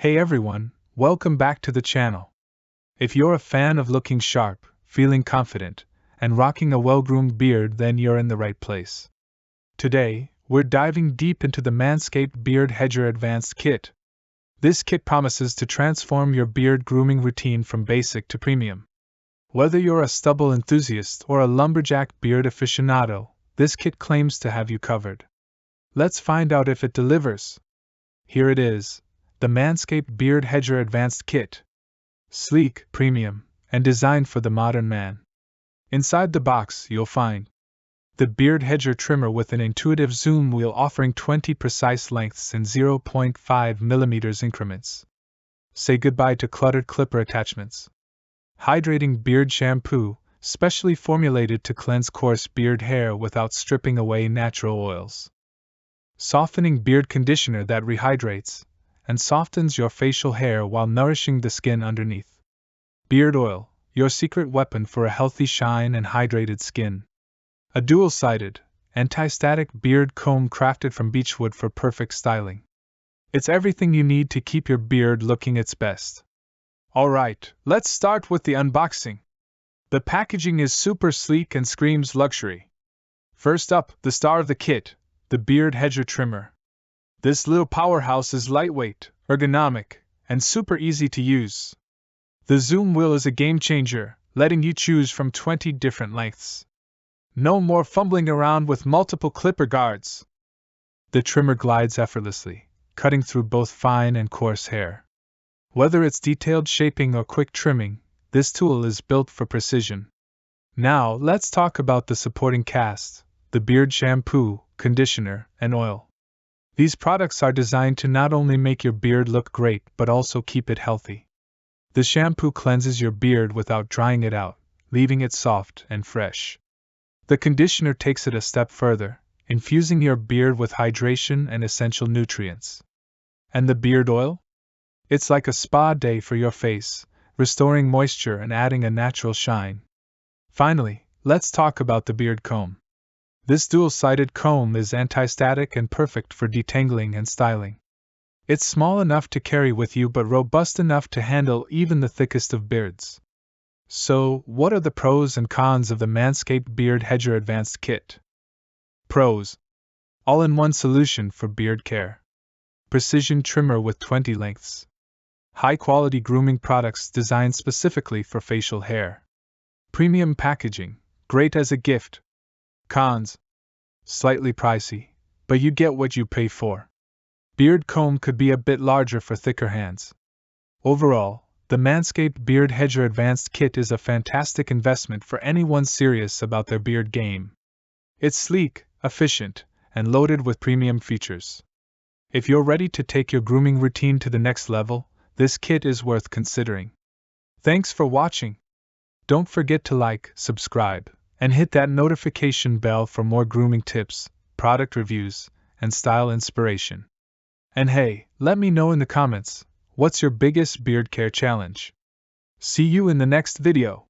Hey everyone, welcome back to the channel. If you're a fan of looking sharp, feeling confident, and rocking a well-groomed beard, then you're in the right place. Today, we're diving deep into the Manscaped Beard Hedger Advanced Kit. This kit promises to transform your beard grooming routine from basic to premium. Whether you're a stubble enthusiast or a lumberjack beard aficionado, this kit claims to have you covered. Let's find out if it delivers. Here it is. The Manscaped Beard Hedger Advanced Kit. Sleek, premium, and designed for the modern man. Inside the box, you'll find the Beard Hedger trimmer with an intuitive zoom wheel offering 20 precise lengths in 0.5 mm increments. Say goodbye to cluttered clipper attachments. Hydrating beard shampoo, specially formulated to cleanse coarse beard hair without stripping away natural oils. Softening beard conditioner that rehydrates and softens your facial hair while nourishing the skin underneath. Beard oil, your secret weapon for a healthy shine and hydrated skin. A dual-sided, anti-static beard comb crafted from beechwood for perfect styling. It's everything you need to keep your beard looking its best. Alright, let's start with the unboxing. The packaging is super sleek and screams luxury. First up, the star of the kit, the Beard Hedger trimmer. This little powerhouse is lightweight, ergonomic, and super easy to use. The zoom wheel is a game changer, letting you choose from 20 different lengths. No more fumbling around with multiple clipper guards. The trimmer glides effortlessly, cutting through both fine and coarse hair. Whether it's detailed shaping or quick trimming, this tool is built for precision. Now, let's talk about the supporting cast, the beard shampoo, conditioner, and oil. These products are designed to not only make your beard look great but also keep it healthy. The shampoo cleanses your beard without drying it out, leaving it soft and fresh. The conditioner takes it a step further, infusing your beard with hydration and essential nutrients. And the beard oil? It's like a spa day for your face, restoring moisture and adding a natural shine. Finally, let's talk about the beard comb. This dual-sided comb is anti-static and perfect for detangling and styling. It's small enough to carry with you but robust enough to handle even the thickest of beards. So, what are the pros and cons of the Manscaped Beard Hedger Advanced Kit? Pros: all-in-one solution for beard care. Precision trimmer with 20 lengths. High-quality grooming products designed specifically for facial hair. Premium packaging, great as a gift. Cons: slightly pricey, but you get what you pay for. Beard comb could be a bit larger for thicker hands. Overall, the Manscaped Beard Hedger Advanced Kit is a fantastic investment for anyone serious about their beard game. It's sleek, efficient, and loaded with premium features. If you're ready to take your grooming routine to the next level, this kit is worth considering. Thanks for watching. Don't forget to like, subscribe, and hit that notification bell for more grooming tips, product reviews, and style inspiration. And hey, let me know in the comments, what's your biggest beard care challenge? See you in the next video.